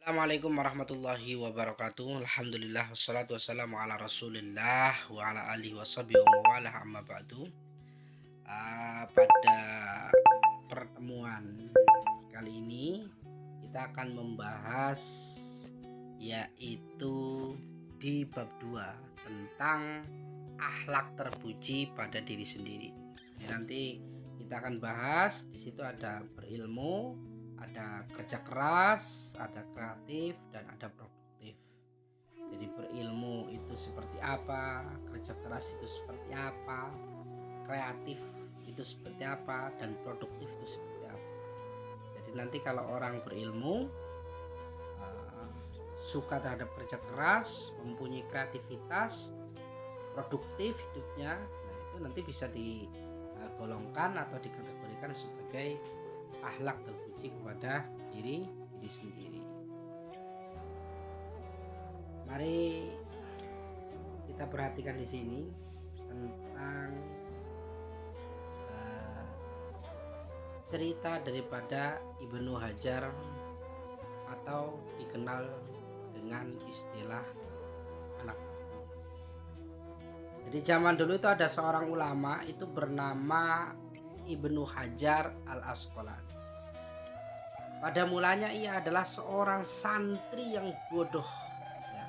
Assalamualaikum warahmatullahi wabarakatuh. Alhamdulillah wassalatu wassalamu ala Rasulillah wa ala alihi washabihi wa mawalah amma ba'du. Pada pertemuan kali ini kita akan membahas yaitu di bab 2 tentang akhlak terpuji pada diri sendiri. Jadi nanti kita akan bahas di situ ada berilmu, ada kerja keras, ada kreatif, dan ada produktif. Jadi berilmu itu seperti apa, kerja keras itu seperti apa, kreatif itu seperti apa, dan produktif itu seperti apa. Jadi nanti kalau orang berilmu, suka terhadap kerja keras, mempunyai kreativitas, produktif hidupnya, nah itu nanti bisa digolongkan atau dikategorikan sebagai akhlak terpuji kepada diri sendiri. Mari kita perhatikan di sini tentang cerita daripada Ibnu Hajar atau dikenal dengan istilah anak batu. Jadi zaman dulu itu ada seorang ulama itu bernama Ibnu Hajar al-Asqalani. Pada mulanya ia adalah seorang santri yang bodoh. Ya.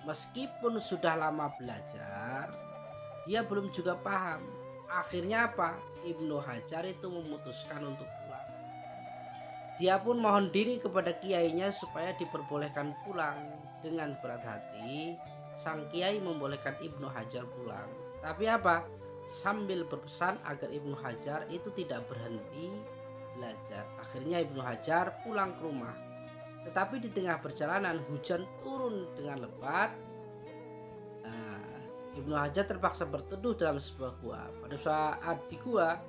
Meskipun sudah lama belajar, dia belum juga paham. Akhirnya apa? Ibnu Hajar itu memutuskan untuk pulang. Dia pun mohon diri kepada kiainya supaya diperbolehkan pulang. Dengan berat hati, sang kiai membolehkan Ibnu Hajar pulang. Tapi apa? Sambil berpesan agar Ibnu Hajar itu tidak berhenti belajar. Akhirnya Ibnu Hajar pulang ke rumah. Tetapi di tengah perjalanan hujan turun dengan lebat. Ibnu Hajar terpaksa berteduh dalam sebuah gua. Pada saat di gua,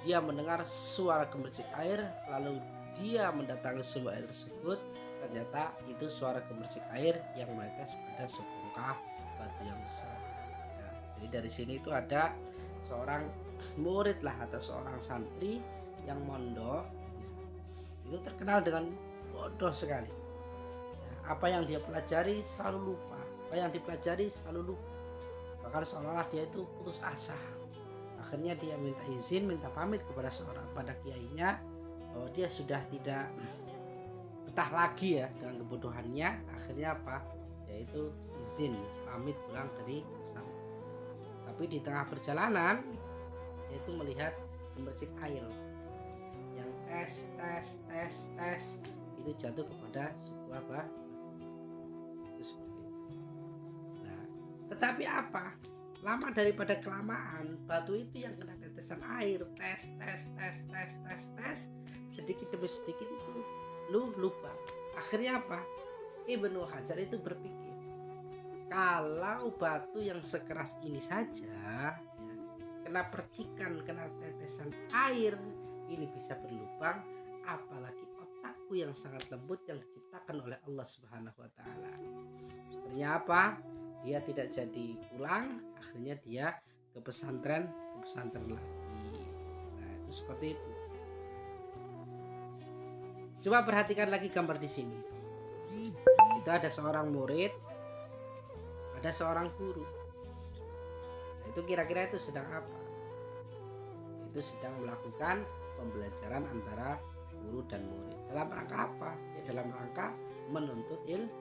dia mendengar suara gemercik air. Lalu dia mendatangi sumber air tersebut. Ternyata itu suara gemercik air yang menetes pada sebongkah batu yang besar. Ya, jadi dari sini itu ada seorang murid lah atau seorang santri yang mondok itu terkenal dengan bodoh sekali. Ya, apa yang dia pelajari selalu lupa, apa yang dipelajari selalu lupa, bahkan seolah-olah dia itu putus asa. Akhirnya dia minta izin, minta pamit kepada pada kiainya bahwa dia sudah tidak betah lagi ya dengan kebodohannya. Akhirnya apa? Yaitu izin pamit pulang dari pesantren. Tapi di tengah perjalanan yaitu melihat gemercik air yang tes itu jatuh kepada sebuah batu. Seperti itu. Nah, tetapi apa? Lama daripada kelamaan, batu itu yang kena tetesan air, tes, sedikit demi sedikit itu lupa. Akhirnya apa? Ibnu Hajar itu berpikir, kalau batu yang sekeras ini saja ya, kena percikan, kena tetesan air ini bisa berlubang, apalagi otakku yang sangat lembut yang diciptakan oleh Allah Subhanahu wa taala. Akhirnya apa? Dia tidak jadi pulang, akhirnya dia ke pesantren lagi. Nah, itu seperti itu. Coba perhatikan lagi gambar di sini. Itu ada seorang murid, ada seorang guru. Nah, itu kira-kira itu sedang apa? Itu sedang melakukan pembelajaran antara guru dan murid. Dalam rangka apa? Ya, dalam rangka menuntut ilmu.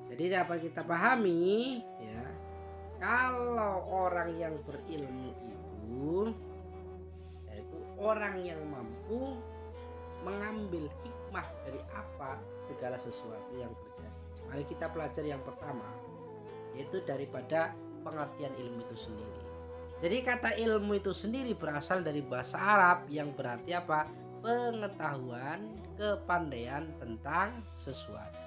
Jadi dapat kita pahami ya, kalau orang yang berilmu itu yaitu orang yang mampu mengambil hikmah dari apa segala sesuatu yang terjadi. Mari kita pelajari yang pertama, yaitu daripada pengertian ilmu itu sendiri. Jadi kata ilmu itu sendiri berasal dari bahasa Arab yang berarti apa? Pengetahuan, kepandaian tentang sesuatu.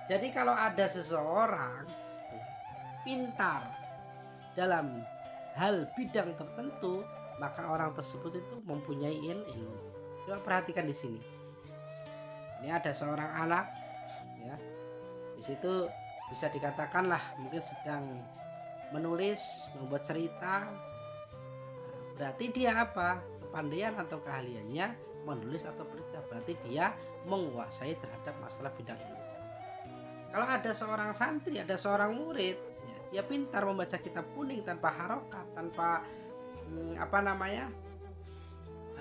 Jadi kalau ada seseorang pintar dalam hal bidang tertentu, maka orang tersebut itu mempunyai ilmu. Coba perhatikan di sini. Ini ada seorang anak, ya. Di situ bisa dikatakanlah mungkin sedang menulis, membuat cerita. Berarti dia apa? Kepandaian atau keahliannya menulis atau berita, berarti dia menguasai terhadap masalah bidang ilmu. Kalau ada seorang santri, ada seorang murid, ya, dia pintar membaca kitab kuning tanpa harokat, tanpa apa namanya,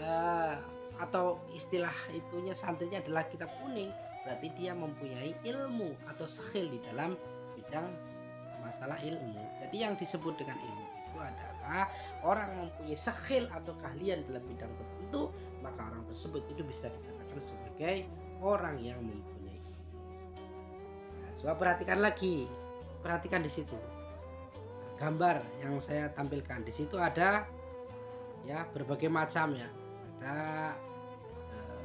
eh, atau istilah itunya santrinya adalah kitab kuning, berarti dia mempunyai ilmu atau skill di dalam bidang masalah ilmu. Jadi yang disebut dengan ilmu itu adalah orang mempunyai skill atau keahlian dalam bidang tertentu, maka orang tersebut itu bisa dikatakan sebagai orang yang mempunyai ilmu. Nah, coba perhatikan lagi, perhatikan di situ gambar yang saya tampilkan. Di situ ada ya berbagai macam ya, ada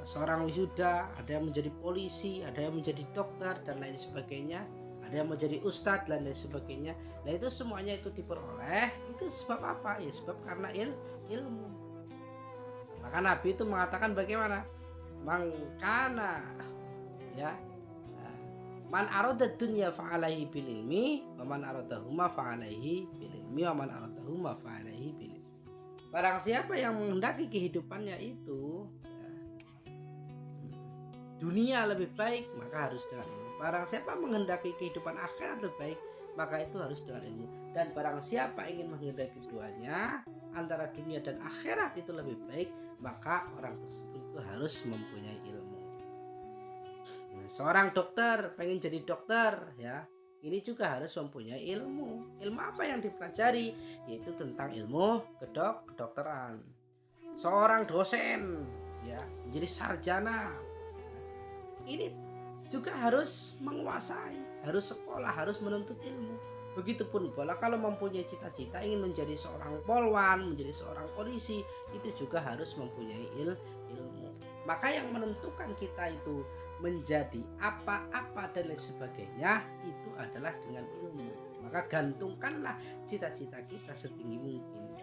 seorang wisuda, ada yang menjadi polisi, ada yang menjadi dokter dan lain sebagainya, ada yang menjadi ustadz dan lain sebagainya. Nah itu semuanya itu diperoleh itu sebab apa? Ya sebab karena ilmu. Maka Nabi itu mengatakan bagaimana? Mangkana ya, man arada dunya fa'alaihi bil ilmi wa man aradahuma fa'alaihi bil ilmi wa man aradahuma fa'alaihi bil ilmi. Barang siapa yang menghendaki kehidupannya itu ya, dunia lebih baik, maka harus dengan ilmu. Barang siapa menghendaki kehidupan akhirat lebih baik, maka itu harus dengan ilmu. Dan barang siapa ingin menghendaki keduanya, antara dunia dan akhirat itu lebih baik, maka orang tersebut itu harus mempunyai ilmu. Nah, seorang dokter pengen jadi dokter ya, ini juga harus mempunyai ilmu. Ilmu apa yang dipelajari? Yaitu tentang ilmu kedokteran. Seorang dosen ya menjadi sarjana, ini juga harus menguasai, harus sekolah, harus menuntut ilmu. Begitupun pula kalau mempunyai cita-cita ingin menjadi seorang polwan, menjadi seorang polisi, itu juga harus mempunyai ilmu. Maka yang menentukan kita itu menjadi apa-apa dan lain sebagainya itu adalah dengan ilmu. Maka gantungkanlah cita-cita kita setinggi mungkin.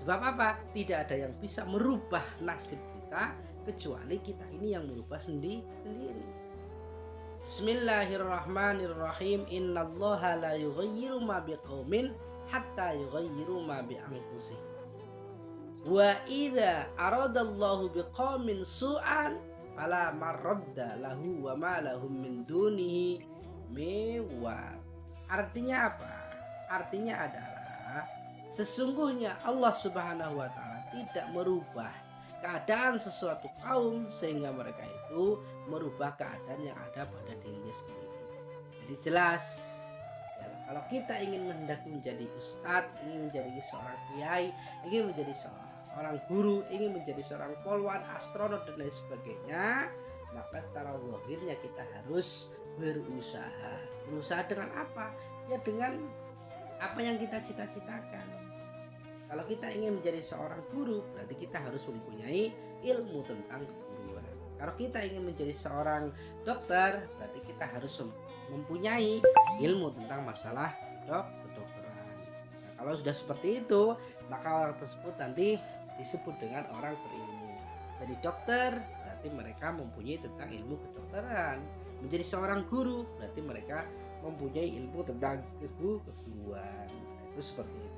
Sebab apa? Tidak ada yang bisa merubah nasib kita kecuali kita ini yang merubah sendiri. Bismillahirrahmanirrahim. Innallaha la yughayyiru ma biqaumin hatta yughayyiru ma bi anfusihim. Wa idza aradallahu biqaumin su'an fala maradda lahu wa ma lahum min dunihi miwal. Artinya apa? Artinya adalah sesungguhnya Allah Subhanahu wa taala tidak merubah keadaan sesuatu kaum sehingga mereka itu merubah keadaan yang ada pada dirinya sendiri. Jadi jelas ya, kalau kita ingin menghendaki menjadi ustadz, ingin menjadi seorang kiai, ingin menjadi seorang guru, ingin menjadi seorang polwan, astronot dan lain sebagainya, maka secara zahirnya kita harus berusaha. Berusaha dengan apa? Ya dengan apa yang kita cita-citakan. Kalau kita ingin menjadi seorang guru, berarti kita harus mempunyai ilmu tentang keguruan. Kalau kita ingin menjadi seorang dokter, berarti kita harus mempunyai ilmu tentang masalah kedokteran. Nah, kalau sudah seperti itu, maka orang tersebut nanti disebut dengan orang berilmu. Jadi dokter, berarti mereka mempunyai tentang ilmu kedokteran. Menjadi seorang guru, berarti mereka mempunyai ilmu tentang keguruan. Nah, itu seperti itu.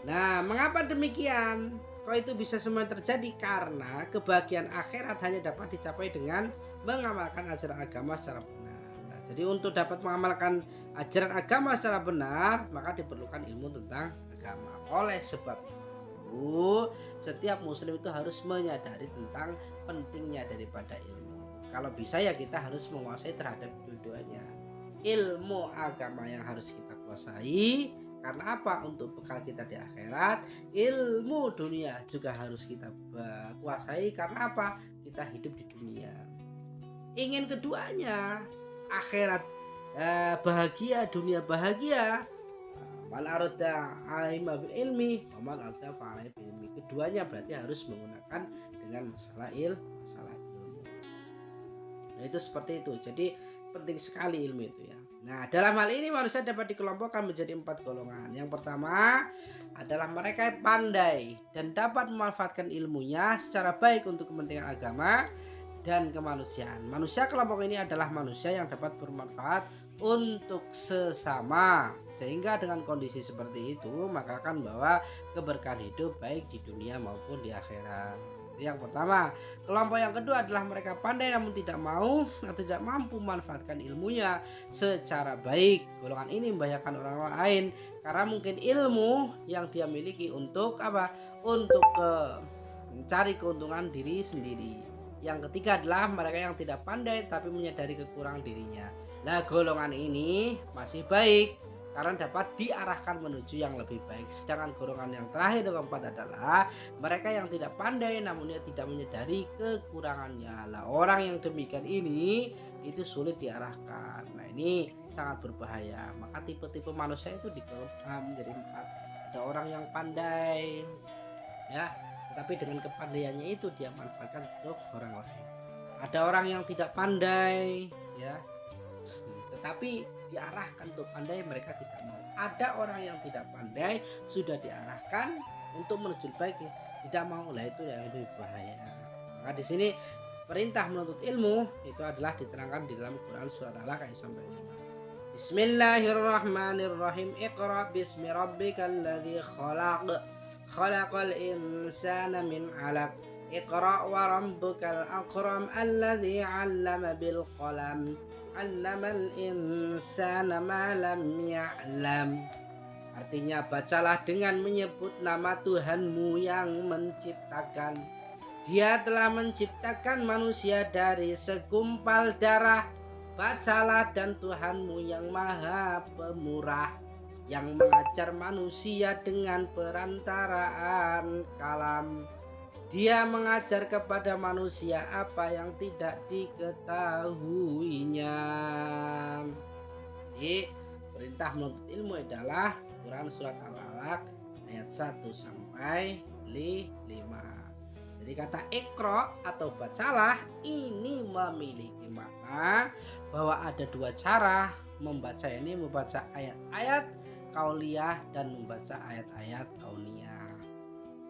Nah, mengapa demikian? Kok itu bisa semua terjadi? Karena kebahagiaan akhirat hanya dapat dicapai dengan mengamalkan ajaran agama secara benar. Nah, jadi untuk dapat mengamalkan ajaran agama secara benar, maka diperlukan ilmu tentang agama. Oleh sebab itu, setiap muslim itu harus menyadari tentang pentingnya daripada ilmu. Kalau bisa ya kita harus menguasai terhadap dua-duanya. Ilmu agama yang harus kita kuasai, karena apa? Untuk bekal kita di akhirat. Ilmu dunia juga harus kita kuasai. Karena apa? Kita hidup di dunia. Ingin keduanya, akhirat bahagia, dunia bahagia. Man arada alaihi bil ilmi, wa man arada fa alaihi bil ilmi. Keduanya berarti harus menggunakan dengan masalah ilmu. Nah, itu seperti itu. Jadi penting sekali ilmu itu ya. Nah, dalam hal ini manusia dapat dikelompokkan menjadi 4 golongan. Yang pertama adalah mereka yang pandai dan dapat memanfaatkan ilmunya secara baik untuk kepentingan agama dan kemanusiaan. Manusia kelompok ini adalah manusia yang dapat bermanfaat untuk sesama. Sehingga dengan kondisi seperti itu maka akan bawa keberkahan hidup baik di dunia maupun di akhirat. Yang pertama. Kelompok yang kedua adalah mereka pandai namun tidak mau atau tidak mampu memanfaatkan ilmunya secara baik. Golongan ini membahayakan orang lain karena mungkin ilmu yang dia miliki untuk apa? Untuk mencari keuntungan diri sendiri. Yang ketiga adalah mereka yang tidak pandai tapi menyadari kekurangan dirinya. Nah, golongan ini masih baik karena dapat diarahkan menuju yang lebih baik. Sedangkan golongan yang terakhir yang keempat adalah mereka yang tidak pandai namun dia tidak menyadari kekurangannya. Lah, orang yang demikian ini itu sulit diarahkan. Nah, ini sangat berbahaya. Maka tipe-tipe manusia itu dikelompokkan menjadi empat. Ada orang yang pandai, ya, tetapi dengan kepandaiannya itu dia manfaatkan untuk orang lain. Ada orang yang tidak pandai, ya, tetapi diarahkan untuk pandai mereka tidak mau. Ada orang yang tidak pandai sudah diarahkan untuk menuju baik tidak mau. Lah, itu yang lebih bahaya. Maka di sini perintah menuntut ilmu itu adalah diterangkan di dalam Quran surat Al-Alaq ayat sampai 5. Bismillahirrahmanirrahim. Iqra bismi rabbikal ladzi khalaq. Khalaqal insana min 'alaq. Iqra wa rabbukal akram alladzi 'allama bil qalam. 'Allamal insana ma lam ya'lam. Artinya, bacalah dengan menyebut nama Tuhanmu yang menciptakan. Dia telah menciptakan manusia dari segumpal darah. Bacalah, dan Tuhanmu yang maha pemurah yang mengajar manusia dengan perantaraan kalam. Dia mengajar kepada manusia apa yang tidak diketahuinya. Jadi perintah menuntut ilmu adalah Quran surat Al-Alaq ayat 1 sampai 5. Jadi kata ikra atau bacalah ini memiliki makna bahwa ada dua cara membaca ini, membaca ayat-ayat qauliyah dan membaca ayat-ayat kauniyah.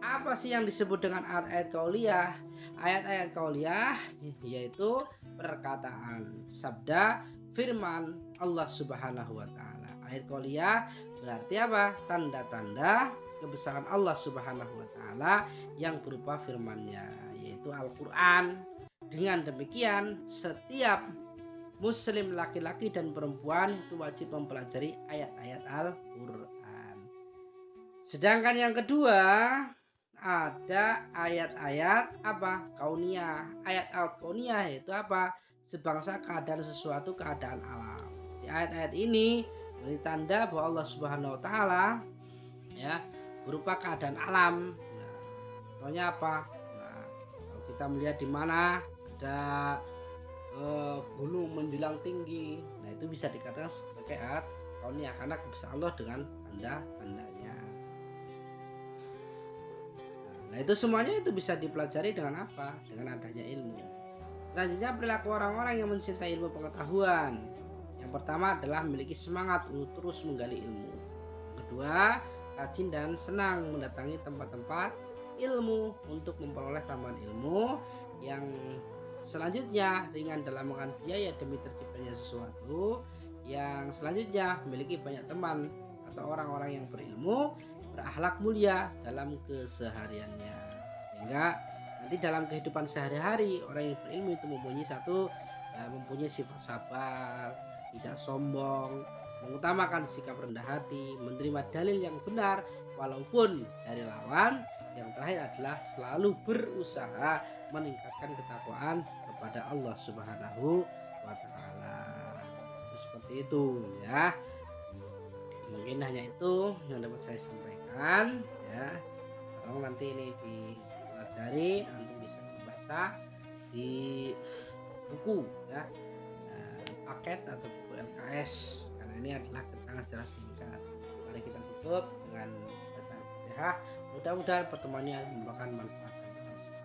Apa sih yang disebut dengan ayat-ayat qauliyah? Ayat-ayat qauliyah yaitu perkataan, sabda, firman Allah Subhanahu wa taala. Ayat qauliyah berarti apa? Tanda-tanda kebesaran Allah Subhanahu wa taala yang berupa firman-Nya, yaitu Al-Qur'an. Dengan demikian, setiap muslim laki-laki dan perempuan itu wajib mempelajari ayat-ayat Al-Qur'an. Sedangkan yang kedua ada ayat-ayat apa? Kauniyah. Ayat kauniyah itu apa? Sebangsa keadaan sesuatu, keadaan alam. Di ayat-ayat ini beri tanda bahwa Allah Subhanahu wa taala ya berupa keadaan alam. Nah, contohnya apa? Nah, kalau kita melihat di mana ada gunung menjulang tinggi, nah itu bisa dikatakan sebagai ayat kauniyah karena kebesaran Allah dengan tanda-tandanya. Nah, itu semuanya itu bisa dipelajari dengan apa? Dengan adanya ilmu. Selanjutnya, perilaku orang-orang yang mencintai ilmu pengetahuan. Yang pertama adalah memiliki semangat untuk terus menggali ilmu. Yang kedua, rajin dan senang mendatangi tempat-tempat ilmu untuk memperoleh tambahan ilmu. Yang selanjutnya, ringan dalam mengeluarkan biaya demi terciptanya sesuatu. Yang selanjutnya, memiliki banyak teman atau orang-orang yang berilmu, berakhlak mulia dalam kesehariannya. Sehingga nanti dalam kehidupan sehari-hari orang yang berilmu itu mempunyai sifat sabar, tidak sombong, mengutamakan sikap rendah hati, menerima dalil yang benar walaupun dari lawan. Yang terakhir adalah selalu berusaha meningkatkan ketakwaan kepada Allah Subhanahu wa taala. Seperti itu ya. Mungkin hanya itu yang dapat saya sampaikan ya. Tolong nanti ini dipelajari, nanti bisa dibaca di buku ya, paket atau buku LKS, karena ini adalah keterangan secara singkat. Mari kita tutup dengan bacaan Fatihah. Mudah-mudahan pertemuannya membawakan manfaat.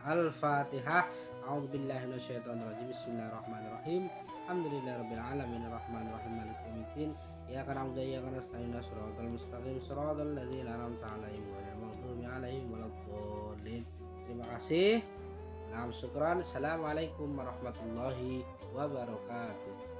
Al-Fatihah. A'udzubillahi minasyaitonirrajim. Bismillahirrahmanirrahim. Alhamdulillahirabbil alamin arrahmanirrahim maliki yaumiddin. Iyyaka na'budu wa iyyaka nasta'in shiratal mustaqim shiratal ladzina an'amta 'alaihim ghairil maghdubi 'alaihim waladdallin. Terima kasih. Syukran. Assalamualaikum warahmatullahi wabarakatuh.